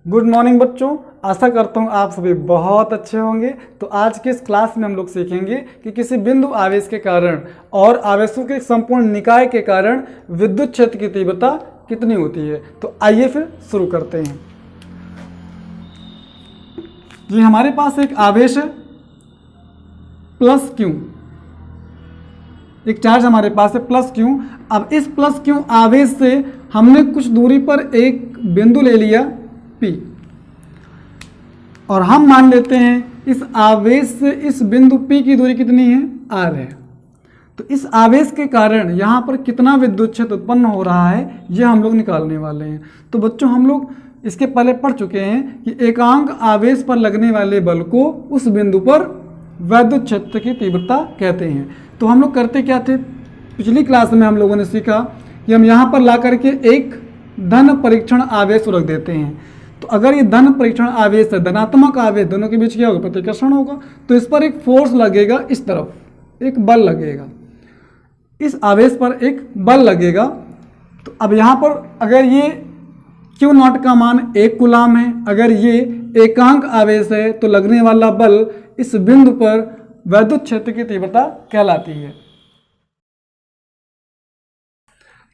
Good morning बच्चों, आशा करता हूँ आप सभी बहुत अच्छे होंगे। तो आज के इस क्लास में हम लोग सीखेंगे कि किसी बिंदु आवेश के कारण और आवेशों के संपूर्ण निकाय के कारण विद्युत क्षेत्र की तीव्रता कितनी होती है। तो आइए फिर शुरू करते हैं। जी हमारे पास एक आवेश है प्लस क्यू, एक चार्ज हमारे पास है प्लस क्यू। अब इस प्लस क्यू आवेश से हमने कुछ दूरी पर एक बिंदु ले लिया P, और हम मान लेते हैं इस आवेश से इस बिंदु P की दूरी कितनी है, R है। तो इस आवेश के कारण यहाँ पर कितना विद्युत क्षेत्र उत्पन्न हो रहा है ये हम लोग निकालने वाले हैं। तो बच्चों हम लोग इसके पहले पढ़ चुके हैं कि एकांक आवेश पर लगने वाले बल को उस बिंदु पर विद्युत क्षेत्र की तीव्रता कहते हैं। तो हम लोग करते क्या थे, पिछली क्लास में हम लोगों ने सीखा कि हम यहाँ पर ला करके एक धन परीक्षण आवेश रख देते हैं। तो अगर ये धन परीक्षण आवेश है, धनात्मक आवेश, दोनों के बीच क्या होगा, प्रतिकर्षण होगा। तो इस पर एक फोर्स लगेगा, इस तरफ एक बल लगेगा, इस आवेश पर एक बल लगेगा। तो अब यहाँ पर अगर ये क्यू नॉट का मान 1 कूलाम है, अगर ये एकांक आवेश है तो लगने वाला बल इस बिंदु पर विद्युत क्षेत्र की तीव्रता कहलाती है।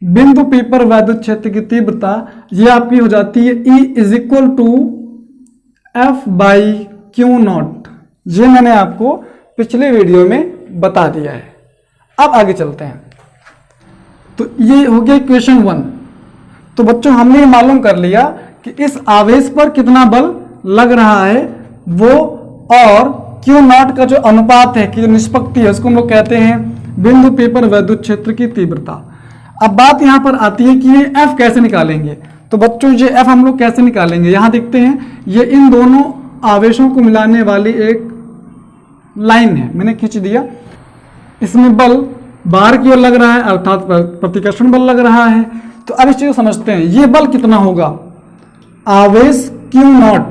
बिंदु P पर विद्युत क्षेत्र की तीव्रता ये आपकी हो जाती है E = F/Q0। ये मैंने आपको पिछले वीडियो में बता दिया है। अब आगे चलते हैं। तो ये हो गया इक्वेशन 1। तो बच्चों हमने ये मालूम कर लिया कि इस आवेश पर कितना बल लग रहा है वो, और Q0 का जो अनुपात है कि जो निष्पत्ति है उसको हम लोग कहते हैं बिंदु P पर विद्युत क्षेत्र की तीव्रता। अब बात यहाँ पर आती है कि ये F कैसे निकालेंगे। तो बच्चों ये F हम लोग कैसे निकालेंगे, यहाँ देखते हैं ये इन दोनों आवेशों को मिलाने वाली एक लाइन है, मैंने खींच दिया। इसमें बल बाहर की ओर लग रहा है, अर्थात प्रतिकर्षण बल लग रहा है। तो अब इस चीज को समझते हैं, ये बल कितना होगा। आवेश Q0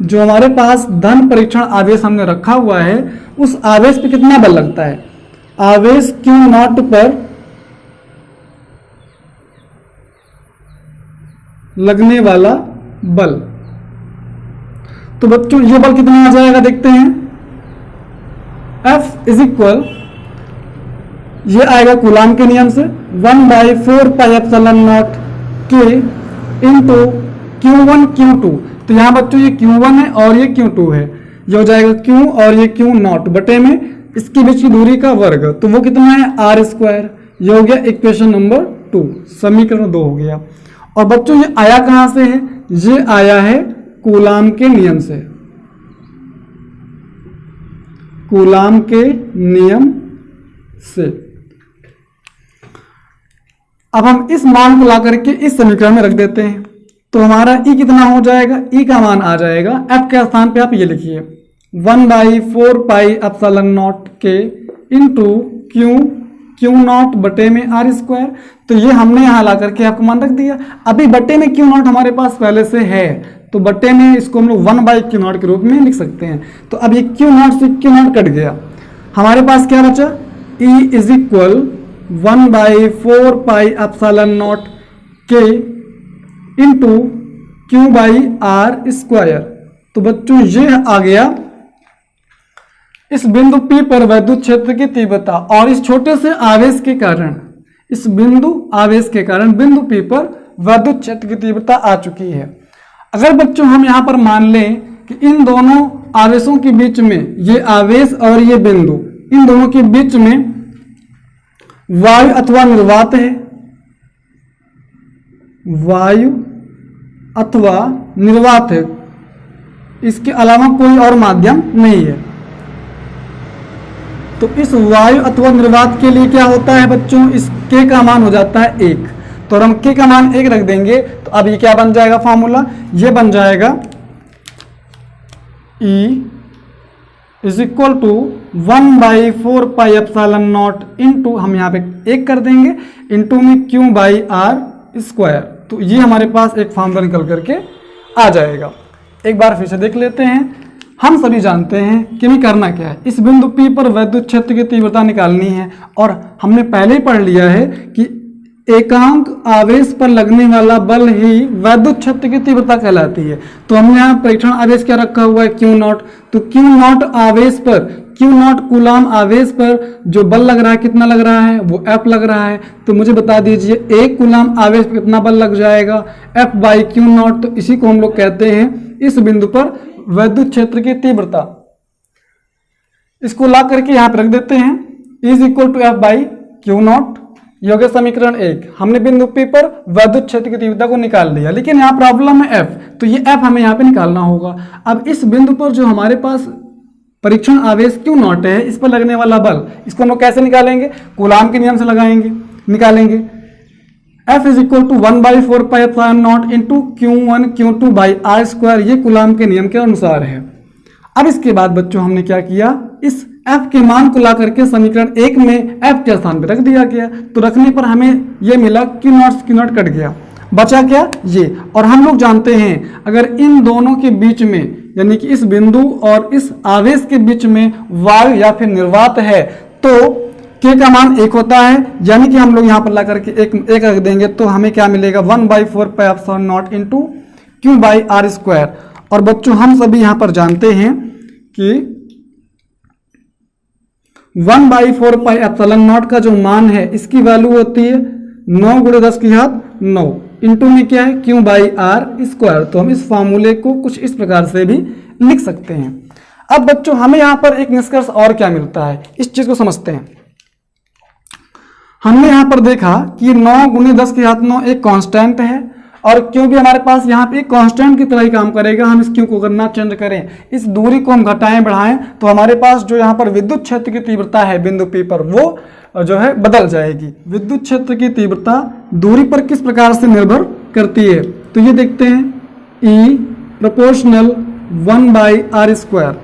जो हमारे पास धन परीक्षण आवेश हमने रखा हुआ है, उस आवेश पे कितना बल लगता है। आवेश Q0 पर लगने वाला बल, तो बच्चों ये बल कितना आ जाएगा, देखते हैं। F = ये आएगा कूलाम के नियम से 1/4πε0 K इंटू Q1 Q2। तो यहाँ बच्चों ये Q1 है और ये Q2 है, ये हो जाएगा Q और ये Q0 बटे में इसके बीच की दूरी का वर्ग, तो वो कितना है R²। ये हो गया इक्वेशन नंबर 2, समीकरण 2 हो गया। और बच्चों ये आया कहां से है, ये आया है कूलाम के नियम से, कूलाम के नियम से। अब हम इस मान को ला करके इस समीकरण में रख देते हैं। तो हमारा E कितना हो जाएगा, E का मान आ जाएगा F के स्थान पे आप ये लिखिए 1/4πε0 K इंटू Q0 बटे में R²। तो ये हमने यहाँ ला करके आपको मान रख दिया। अभी बटे में Q0 हमारे पास पहले से है, तो बटे में इसको हम लोग 1/Q0 के रूप में लिख सकते हैं। तो अब ये Q0 से Q0 कट गया, हमारे पास क्या बचा, E = 1/4πε0 K इंटू Q/R²। तो बच्चों ये आ गया इस बिंदु P पर विद्युत क्षेत्र की तीव्रता। और इस छोटे से आवेश के कारण, इस बिंदु आवेश के कारण बिंदु P पर विद्युत क्षेत्र की तीव्रता आ चुकी है। अगर बच्चों हम यहाँ पर मान लें कि इन दोनों आवेशों के बीच में, ये आवेश और ये बिंदु, इन दोनों के बीच में वायु अथवा निर्वात है, वायु अथवा निर्वात है, इसके अलावा कोई और माध्यम नहीं है। तो इस वायु अथवा निर्वात के लिए क्या होता है बच्चों, इस K का मान हो जाता है 1। तो हम K का मान 1 रख देंगे। तो अब ये क्या बन जाएगा फॉर्मूला, ये बन जाएगा E = 1/4πε0 इंटू, हम यहाँ पे 1 कर देंगे, इंटू में Q/R²। तो ये हमारे पास एक फॉर्मूला निकल करके आ जाएगा। एक बार फिर से देख लेते हैं। हम सभी जानते हैं कि हमें करना क्या है, इस बिंदु P पर विद्युत क्षेत्र की तीव्रता निकालनी है। और हमने पहले ही पढ़ लिया है कि एकांक आवेश पर लगने वाला बल ही वैद्युत क्षेत्र की तीव्रता कहलाती है। तो हमने यहाँ परीक्षण आवेश क्या रखा हुआ है, क्यू नॉट। तो क्यू नॉट आवेश पर, क्यू नॉट कूलाम आवेश पर जो बल लग रहा है कितना लग रहा है, वो एफ लग रहा है। तो मुझे बता दीजिए 1 कूलाम आवेश पर कितना बल लग जाएगा, एफ बाई क्यू नॉट। तो इसी को हम लोग कहते हैं इस बिंदु पर वैद्युत क्षेत्र की तीव्रता। इसको ला करके यहाँ पर रख देते हैं, is equal to F by Q naught. ये हो गया समीकरण 1। हमने बिंदु P पर वैद्युत क्षेत्र की तीव्रता को निकाल लिया, लेकिन यहाँ प्रॉब्लम है F, तो ये F हमें यहाँ पे निकालना होगा। अब इस बिंदु पर जो हमारे पास परीक्षण आवेश क्यू नॉट है, इस पर लगने वाला बल, इसको हम लोग कैसे निकालेंगे, कूलाम के नियम से निकालेंगे। F is equal to 1/4 pi epsilon naught into Q1 Q2 by R square, ये कूलाम के नियम के अनुसार है। अब इसके बाद बच्चों हमने क्या किया, इस F के मान को ला करके समीकरण 1 में F के स्थान पर रख दिया गया। तो रखने पर हमें ये मिला Q नॉट कट गया, बचा क्या ये। और हम लोग जानते हैं अगर इन दोनों के बीच में, यानी कि इस बिंदु और इस आवेश के बीच में वायु या फिर निर्वात है, तो K का मान 1 होता है, यानी कि हम लोग यहाँ पर ला करके एक रख देंगे तो हमें क्या मिलेगा 1/4 pi epsilon naught into Q by R square. और बच्चों हम सभी यहाँ पर जानते हैं कि 1/4 पाई एप्सिलॉन नॉट का जो मान है इसकी वैल्यू होती है 9 × 10 की घात 9 इंटू में क्या है Q बाई आर स्क्वायर। तो हम इस फॉर्मूले को कुछ इस प्रकार से भी लिख सकते हैं। अब बच्चों हमें यहाँ पर एक निष्कर्ष और क्या मिलता है, इस चीज को समझते हैं। हमने यहाँ पर देखा कि 9 × 10 की घात 9 एक कांस्टेंट है, और क्यों भी हमारे पास यहाँ पे कांस्टेंट की तरह ही काम करेगा। हम इस क्यू को अगर ना चेंज करें, इस दूरी को हम घटाएं बढ़ाएं, तो हमारे पास जो यहाँ पर विद्युत क्षेत्र की तीव्रता है बिंदु P पर, वो जो है बदल जाएगी। विद्युत क्षेत्र की तीव्रता दूरी पर किस प्रकार से निर्भर करती है, तो ये देखते हैं E proportional 1/r square.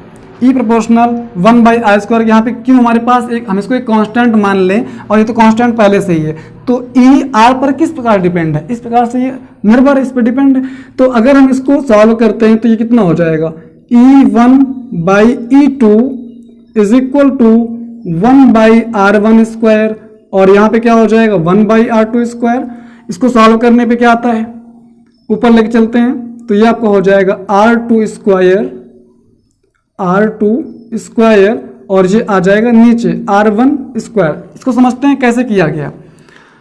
E proportional 1/r square, यहाँ पे क्यों हमारे पास एक, हम इसको एक कांस्टेंट मान लें, और ये तो कांस्टेंट पहले से ही है। तो E R पर किस प्रकार डिपेंड है, इस प्रकार से ये निर्भर है, इस पर डिपेंड है। तो अगर हम इसको सॉल्व करते हैं तो ये कितना हो जाएगा, E1/E2 is equal to 1/r1 square, और यहाँ पे क्या हो जाएगा 1/r2 स्क्वायर। इसको सॉल्व करने पे क्या आता है, ऊपर लेके चलते हैं, तो ये आपको हो जाएगा r2 स्क्वायर, और ये आ जाएगा नीचे r1 स्क्वायर। इसको समझते हैं कैसे किया गया।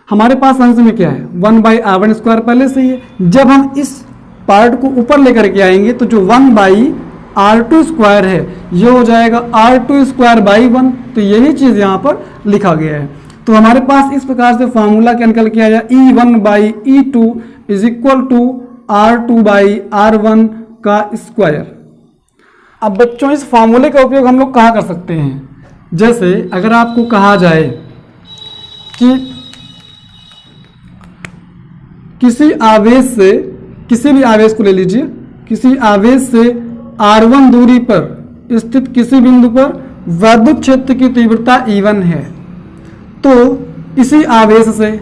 हमारे पास आंसर में क्या है 1/r1 स्क्वायर पहले से ही है। जब हम इस पार्ट को ऊपर लेकर के आएंगे तो जो 1/r2 स्क्वायर है ये हो जाएगा r2 स्क्वायर बाई 1। तो यही चीज यहाँ पर लिखा गया है। तो हमारे पास इस प्रकार से फॉर्मूला क्या निकल के आया, E1/E2 is equal to r2/r1 का स्क्वायर। अब बच्चों इस फॉर्मूले का उपयोग हम लोग कहाँ कर सकते हैं, जैसे अगर आपको कहा जाए कि किसी आवेश से, किसी भी आवेश को ले लीजिए, किसी आवेश से r1 दूरी पर स्थित किसी बिंदु पर वैद्युत क्षेत्र की तीव्रता E1 है, तो इसी आवेश से,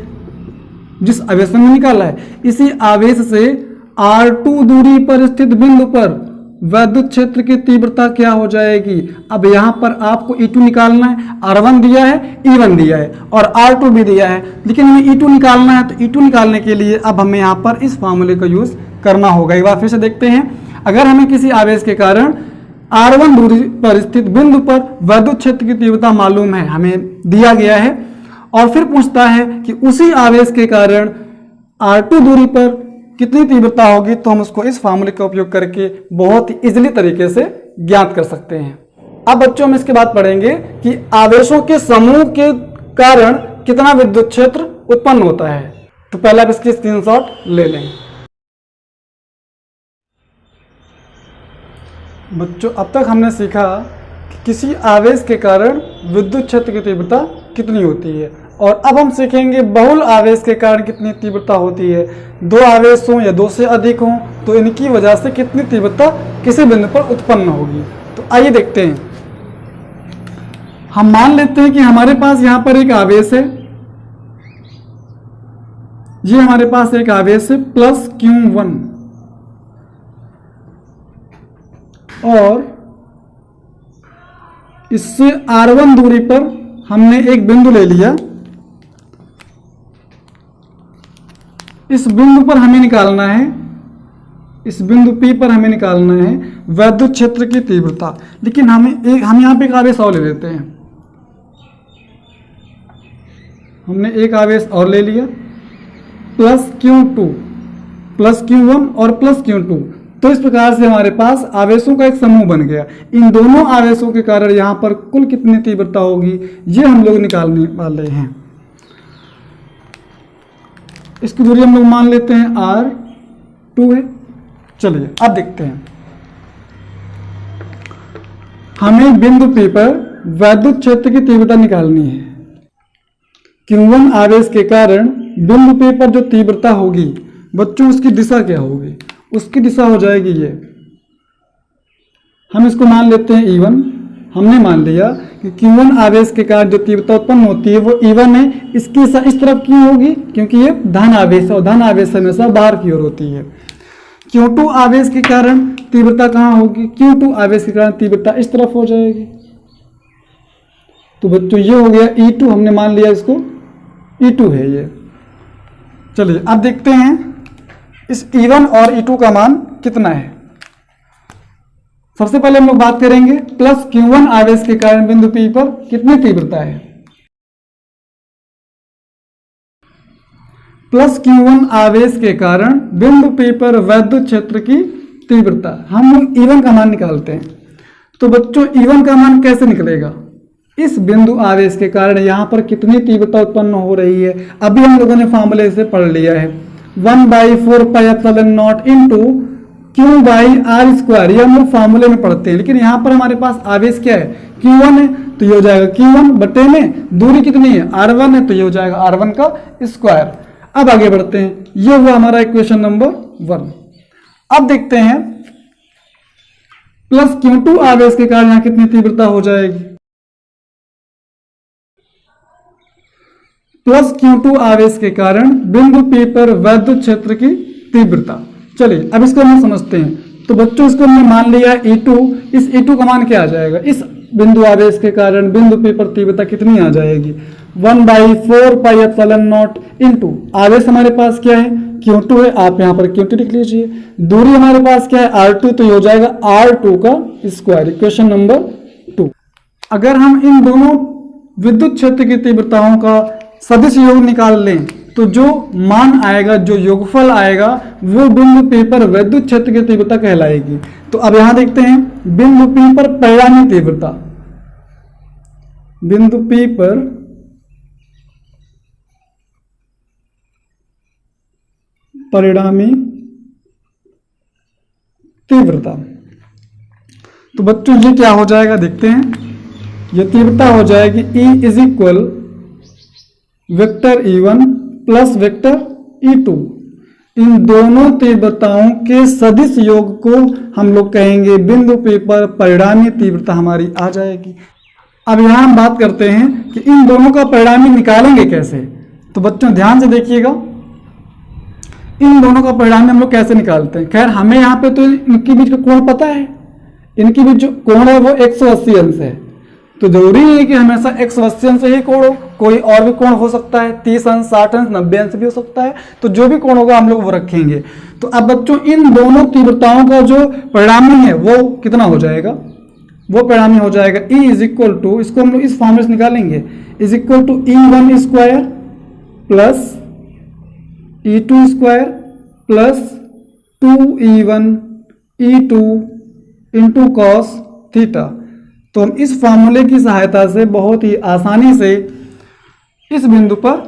जिस आवेश में निकाला है, इसी आवेश से r2 दूरी पर स्थित बिंदु पर वैद्युत क्षेत्र की तीव्रता क्या हो जाएगी। अब यहाँ पर आपको E2 निकालना है, R1 दिया है, E1 दिया है, और R2 भी दिया है, लेकिन हमें E2 निकालना है। तो E2 निकालने के लिए अब हमें यहाँ पर इस फॉर्मूले का यूज करना होगा। एक बार फिर से देखते हैं, अगर हमें किसी आवेश के कारण R1 दूरी पर स्थित बिंदु पर वैद्युत क्षेत्र की तीव्रता मालूम है, हमें दिया गया है, और फिर पूछता है कि उसी आवेश के कारण R2 दूरी पर कितनी तीव्रता होगी, तो हम उसको इस फॉर्मूले का उपयोग करके बहुत ही इजीली तरीके से ज्ञात कर सकते हैं। अब बच्चों हम इसके बाद पढ़ेंगे कि आवेशों के समूह के कारण कितना विद्युत क्षेत्र उत्पन्न होता है। तो पहले आप इसकी स्क्रीनशॉट ले लें। बच्चों अब तक हमने सीखा कि किसी आवेश के कारण विद्युत क्षेत्र की तीव्रता कितनी होती है, और अब हम सीखेंगे बहुल आवेश के कारण कितनी तीव्रता होती है। दो आवेश हों या दो से अधिक हों तो इनकी वजह से कितनी तीव्रता किसी बिंदु पर उत्पन्न होगी। तो आइए देखते हैं। हम मान लेते हैं कि हमारे पास यहाँ पर एक आवेश है, ये हमारे पास एक आवेश है प्लस Q1, और इससे R1 दूरी पर हमने एक बिंदु ले लिया इस बिंदु पर हमें निकालना है, इस बिंदु P पर हमें निकालना है वैद्युत क्षेत्र की तीव्रता। लेकिन हम यहाँ पे एक आवेश और ले लेते हैं। हमने एक आवेश और ले लिया प्लस Q2 प्लस Q1 और प्लस Q2। तो इस प्रकार से हमारे पास आवेशों का एक समूह बन गया। इन दोनों आवेशों के कारण यहाँ पर कुल कितनी तीव्रता होगी ये हम लोग निकालने वाले हैं। इसकी दूरी हम लोग मान लेते हैं R2 है। चलिए अब देखते हैं, हमें बिंदु P पर वैद्युत क्षेत्र की तीव्रता निकालनी है। Q1 आवेश के कारण बिंदु P पर जो तीव्रता होगी बच्चों उसकी दिशा क्या होगी? उसकी दिशा हो जाएगी ये, हम इसको मान लेते हैं E1। हमने मान लिया कि Q1 आवेश के कारण जो तीव्रता उत्पन्न होती है वो E1 है। इसकी दिशा इस तरफ क्यों होगी? क्योंकि ये धन आवेश है और धन आवेश हमेशा बाहर की ओर होती है। Q2 आवेश के कारण तीव्रता कहाँ होगी? Q2 आवेश के कारण तीव्रता इस तरफ हो जाएगी। तो बच्चों ये हो गया E2, हमने मान लिया इसको E2 है ये। चलिए अब देखते हैं इस E1 और E2 का मान कितना है। सबसे पहले हम लोग बात करेंगे प्लस Q1 आवेश के कारण बिंदु P पर कितनी तीव्रता है। प्लस Q1 आवेश के कारण बिंदु P पर वैद्युत क्षेत्र की तीव्रता, हम लोग E1 का मान निकालते हैं। तो बच्चों E1 का मान कैसे निकलेगा? इस बिंदु आवेश के कारण यहाँ पर कितनी तीव्रता उत्पन्न हो रही है अभी हम लोगों ने फॉर्मूले से पढ़ लिया है, 1/4πε0 into Q by R square. ये हम लोग फॉर्मूले में पढ़ते हैं, लेकिन यहाँ पर हमारे पास आवेश क्या है? Q1 है, तो ये हो जाएगा Q1 बटे में दूरी कितनी है? R1 है, तो ये हो जाएगा R1 का स्क्वायर। अब आगे बढ़ते हैं, ये हुआ हमारा इक्वेशन नंबर 1। अब देखते हैं प्लस Q2 आवेश के कारण यहाँ कितनी तीव्रता हो जाएगी। प्लस Q2 आवेश के कारण बिंदु P पर वैद्युत क्षेत्र की तीव्रता। चलिए अब इसको हम समझते हैं। तो बच्चों इसको हमने मान लिया E2, इस E2 का मान क्या आ जाएगा? इस बिंदु आवेश के कारण बिंदु P पर तीव्रता कितनी आ जाएगी? 1/4πε0 इंटू आवेश हमारे पास क्या है? Q2 है, आप यहाँ पर Q2 लिख लीजिए। दूरी हमारे पास क्या है? R2, तो ये हो जाएगा R2 का स्क्वायर, इक्वेशन नंबर 2। अगर हम इन दोनों विद्युत क्षेत्र की तीव्रताओं का सदिश योग निकाल लें तो जो मान आएगा, जो योगफल आएगा वो बिंदु P पर वैद्युत क्षेत्र की तीव्रता कहलाएगी। तो अब यहां देखते हैं बिंदु P पर परिणामी तीव्रता, बिंदु P पर परिणामी तीव्रता। तो बच्चों ये क्या हो जाएगा देखते हैं, ये तीव्रता हो जाएगी E is equal vector E1 plus vector E2। इन दोनों तीव्रताओं के सदिश योग को हम लोग कहेंगे बिंदु P पर परिणामी तीव्रता हमारी आ जाएगी। अब यहां हम बात करते हैं कि इन दोनों का परिणामी निकालेंगे कैसे। तो बच्चों ध्यान से देखिएगा, इन दोनों का परिणामी हम लोग कैसे निकालते हैं। खैर हमें यहाँ पे तो इनके बीच का कोण पता है, इनके बीच जो कोण है वो 180 अंश है। तो जरूरी नहीं है कि हमेशा 180 अंश ही कोण हो, कोई और भी कोण हो सकता है, 30 अंश, 60 अंश, 90 अंश भी हो सकता है। तो जो भी कोण होगा हम लोग वो रखेंगे। तो अब बच्चों इन दोनों तीव्रताओं का जो परिणामी है वो कितना हो जाएगा? वो परिणामी हो जाएगा E इज इक्वल टू, इसको हम लोग इस फॉर्मूले से निकालेंगे, is equal to E1 square plus E2 square plus 2E1 E2 into cos theta. तो हम इस फॉर्मूले की सहायता से बहुत ही आसानी से इस बिंदु पर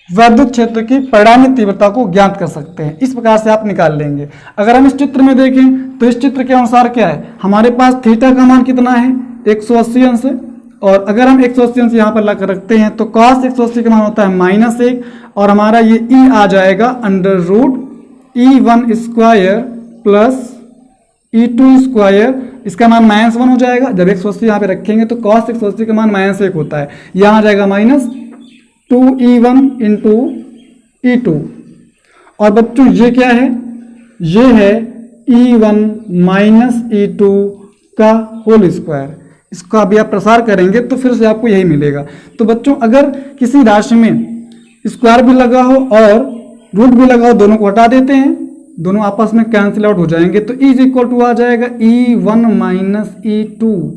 वैद्युत क्षेत्र की परिणामी तीव्रता को ज्ञात कर सकते हैं। इस प्रकार से आप निकाल लेंगे। अगर हम इस चित्र में देखें तो इस चित्र के अनुसार क्या है, हमारे पास थीटा का मान कितना है? 180 अंश है। और अगर हम 180 अंश यहाँ पर लाकर रखते हैं तो cos 180 का मान होता है -1 और हमारा ये E आ जाएगा √E1 square plus E2 square, इसका मान -1 हो जाएगा। जब 180 यहाँ पे रखेंगे तो cos 180 का मान -1 होता है, यहाँ आ जाएगा -2E1 इंटू E2। और बच्चों ये क्या है? ये है E1 माइनस E2 का होल स्क्वायर। इसका अभी आप प्रसार करेंगे तो फिर से आपको यही मिलेगा। तो बच्चों अगर किसी राशि में स्क्वायर भी लगा हो और रूट भी लगाओ, दोनों को हटा देते हैं, दोनों आपस में कैंसिल आउट हो जाएंगे, तो E = आ जाएगा E1 - E2।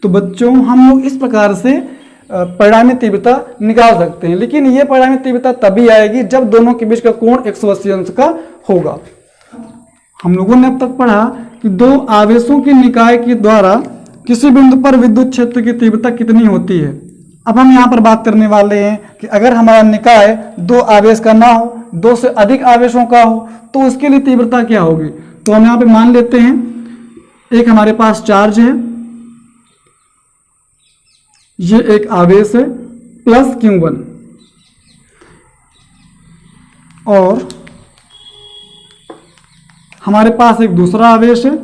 तो बच्चों हम लोग इस प्रकार से परिणामी तीव्रता निकाल सकते हैं, लेकिन ये परिणामी तीव्रता तभी आएगी जब दोनों के बीच का कोण 180 अंश का होगा। हम लोगों ने अब तक पढ़ा कि दो आवेशों के निकाय के द्वारा किसी बिंदु पर विद्युत क्षेत्र की तीव्रता कितनी होती है। अब हम यहाँ पर बात करने वाले हैं कि अगर हमारा निकाय दो आवेश का ना हो, दो से अधिक आवेशों का हो, तो उसके लिए तीव्रता क्या होगी। तो हम यहाँ पे मान लेते हैं एक हमारे पास चार्ज है, ये एक आवेश है प्लस Q1, और हमारे पास एक दूसरा आवेश है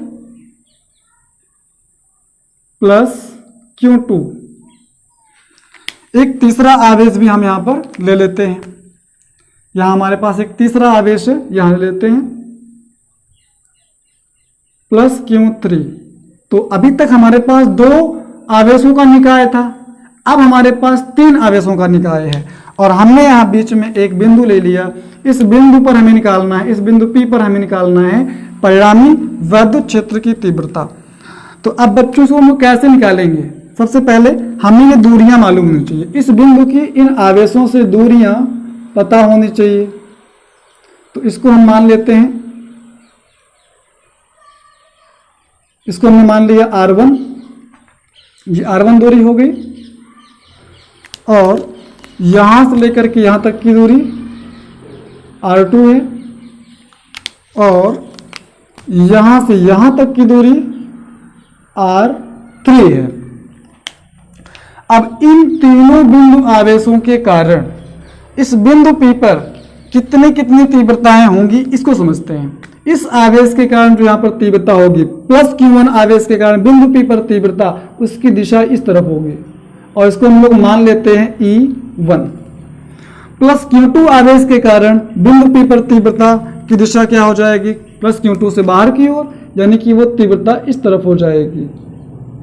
प्लस Q2। एक तीसरा आवेश भी हम यहां पर ले लेते हैं, यहां हमारे पास एक तीसरा आवेश है, यहां ले लेते हैं प्लस Q3। तो अभी तक हमारे पास दो आवेशों का निकाय था, अब हमारे पास तीन आवेशों का निकाय है, और हमने यहाँ बीच में एक बिंदु ले लिया। इस बिंदु पर हमें निकालना है, इस बिंदु P पर हमें निकालना है परिणामी वैद्युत क्षेत्र की तीव्रता। तो अब बच्चों से हम लोग कैसे निकालेंगे। सबसे पहले हमें ये दूरियां मालूम होनी चाहिए, इस बिंदु की इन आवेशों से दूरियां पता होनी चाहिए। तो इसको हम मान लेते हैं, इसको हमने मान लिया R1, ये R1 दूरी हो गई, और यहां से लेकर के यहां तक की दूरी R2 है, और यहां से यहां तक की दूरी R3 है। अब इन तीनों बिंदु आवेशों के कारण इस बिंदु P पर कितनी कितनी तीव्रताएं होंगी इसको समझते हैं। इस आवेश के कारण जो यहां पर तीव्रता होगी प्लस Q1 आवेश के कारण बिंदु P पर तीव्रता, उसकी दिशा इस तरफ होगी, और इसको हम लोग मान लेते हैं E1। प्लस Q2 आवेश के कारण बिंदु P पर तीव्रता की दिशा क्या हो जाएगी, प्लस Q2 से बाहर की ओर, यानी कि वो तीव्रता इस तरफ हो जाएगी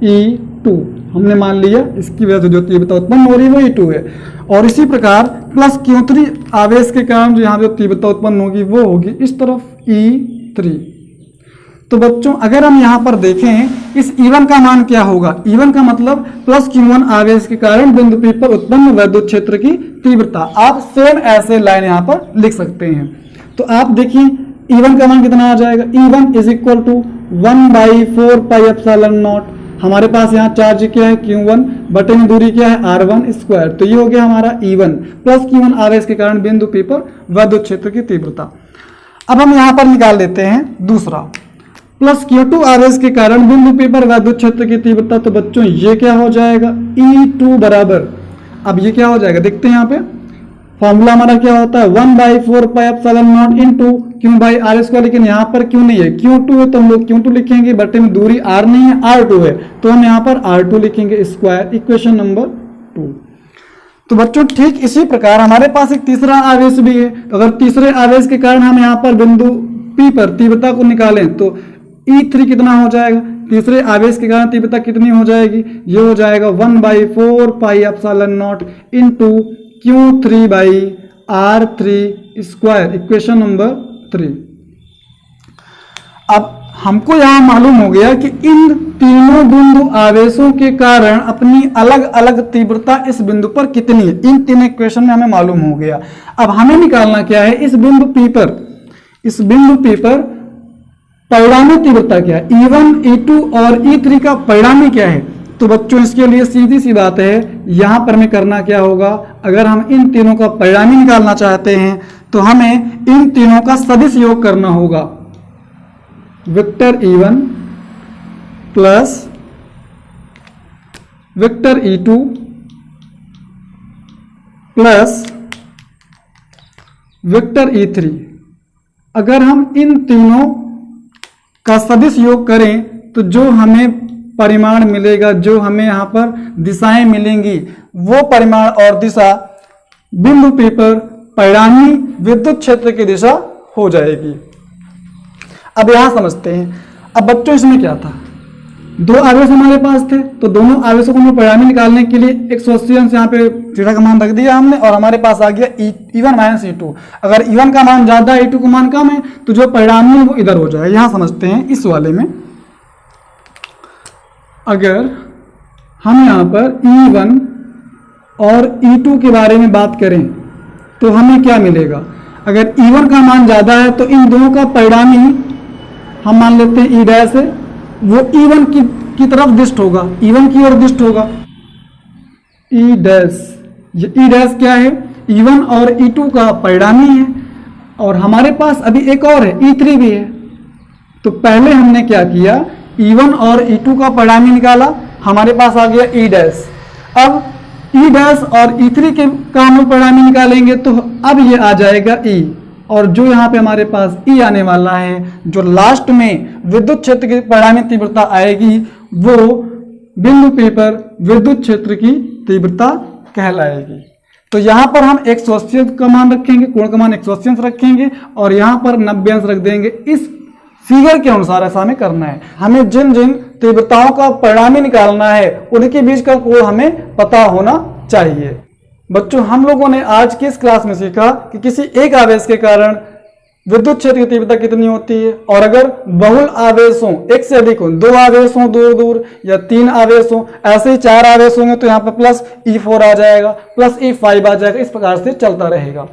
E2। हमने मान लिया इसकी वजह से जो तीव्रता उत्पन्न हो रही है वो E2 है। और इसी प्रकार प्लस Q3 आवेश के कारण जो यहाँ जो तीव्रता उत्पन्न होगी वो होगी इस तरफ E3। तो बच्चों अगर हम यहाँ पर देखें इस E1 का मान क्या होगा, E1 का मतलब प्लस Q1 आवेश के कारण बिंदु P पर उत्पन्न वैद्युत क्षेत्र की तीव्रता। आप सेम ऐसे लाइन यहाँ पर लिख सकते हैं। तो आप देखिए E1 का मान कितना आ जाएगा, E1 = 1/4πε0। हमारे पास यहाँ चार्ज क्या है Q1, बटे में दूरी क्या है R1²। तो ये हो गया हमारा E1 प्लस Q1 आवेश के कारण बिंदु P पर वैद्युत क्षेत्र की तीव्रता। अब हम यहाँ पर निकाल लेते हैं दूसरा, प्लस Q2 आवेश के कारण बिंदु P पर वैद्युत क्षेत्र की तीव्रता। तो बच्चों ये क्या हो जाएगा, E2 बराबर, अब ये क्या हो जाएगा देखते हैं यहाँ पे फॉर्मूला हमारा क्या होता है 1/4πε0 इंटू Q/R²। लेकिन यहाँ पर क्यों नहीं है, Q2 है तो हम लोग Q2 लिखेंगे, बटे में दूरी R नहीं है R2 है, तो हम यहाँ पर R2 लिखेंगे स्क्वायर, इक्वेशन नंबर 2। तो बच्चों ठीक इसी प्रकार हमारे पास एक तीसरा आवेश भी है। तो अगर तीसरे आवेश के कारण हम यहाँ पर बिंदु P पर तीव्रता को निकालें तो E3 कितना हो जाएगा, तीसरे आवेश के कारण तीव्रता कितनी हो जाएगी, ये हो जाएगा 1/4πε0 इंटू Q3/R3², इक्वेशन नंबर 3। अब हमको यहां मालूम हो गया कि इन तीनों बिंदु आवेशों के कारण अपनी अलग अलग तीव्रता इस बिंदु पर कितनी है, इन तीन इक्वेशन में हमें मालूम हो गया। अब हमें निकालना क्या है, इस बिंदु P पर परिणामी तीव्रता क्या है, E1, E2 और E3 का परिणामी क्या है। तो बच्चों इसके लिए सीधी सी बात है, यहां पर हमें करना क्या होगा, अगर हम इन तीनों का परिणामी निकालना चाहते हैं तो हमें इन तीनों का सदिश योग करना होगा। Vector E1 plus vector E2 plus vector E3। अगर हम इन तीनों का सदिश योग करें तो जो हमें परिमाण मिलेगा, जो हमें यहां पर दिशाएं मिलेंगी, वो परिमाण और दिशा बिंदु P पर परिणामी विद्युत क्षेत्र की दिशा हो जाएगी। अब यहां समझते हैं। अब बच्चों इसमें क्या था, दो आवेश हमारे पास थे, तो दोनों आवेशों को परिणामी निकालने के लिए 180 अंश यहाँ पे थीटा का मान रख दिया हमने, और हमारे पास आ गया E1 माइनस E2। अगर E1 का मान ज्यादा है, E2 का मान कम है, तो जो परिणामी है वो इधर हो जाएगा। यहाँ समझते हैं इस वाले में, अगर हम यहाँ पर E1 और E2 के बारे में बात करें तो हमें क्या मिलेगा। अगर E1 का मान ज्यादा है तो इन दोनों का परिणामी हम मान लेते हैं E डैश है, वो E1 की तरफ दिष्ट होगा, E1 की ओर दिष्ट होगा। E डैश, ये E डैश क्या है, E1 और E2 का परिणामी है, और हमारे पास अभी एक और है, E3 भी है। तो पहले हमने क्या किया, E1 और E2 का परिणामी निकाला, हमारे पास आ गया E डैश। अब E डैश और E3 के का हम लोग परिणामी निकालेंगे, तो अब ये आ जाएगा E, और जो यहाँ पे हमारे पास E आने वाला है, जो लास्ट में विद्युत क्षेत्र की परिणामी तीव्रता आएगी, वो बिंदु P पर विद्युत क्षेत्र की तीव्रता कहलाएगी। तो यहाँ पर हम 180 का मान रखेंगे, कोण का मान 180 अंश रखेंगे, और यहाँ पर 90 अंश रख देंगे। इस फिगर के अनुसार ऐसा हमें करना है। हमें जिन जिन तीव्रताओं का परिणामी निकालना है उनके बीच का कोण हमें पता होना चाहिए। बच्चों, हम लोगों ने आज की इस क्लास में सीखा कि किसी एक आवेश के कारण विद्युत क्षेत्र की तीव्रता कितनी होती है, और अगर बहुल आवेश हो, एक से अधिक हो, दो आवेश हो दूर दूर, या तीन आवेश हो, ऐसे ही चार आवेश होंगे तो यहाँ पर प्लस E4 आ जाएगा, प्लस E5 आ जाएगा, इस प्रकार से चलता रहेगा।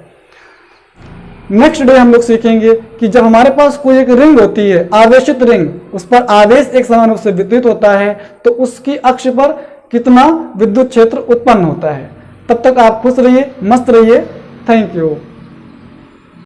नेक्स्ट डे हम लोग सीखेंगे कि जब हमारे पास कोई एक रिंग होती है, आवेशित रिंग, उस पर आवेश एक समान रूप से वितरित होता है, तो उसकी अक्ष पर कितना विद्युत क्षेत्र उत्पन्न होता है। तब तक आप खुश रहिए, मस्त रहिए। Thank you.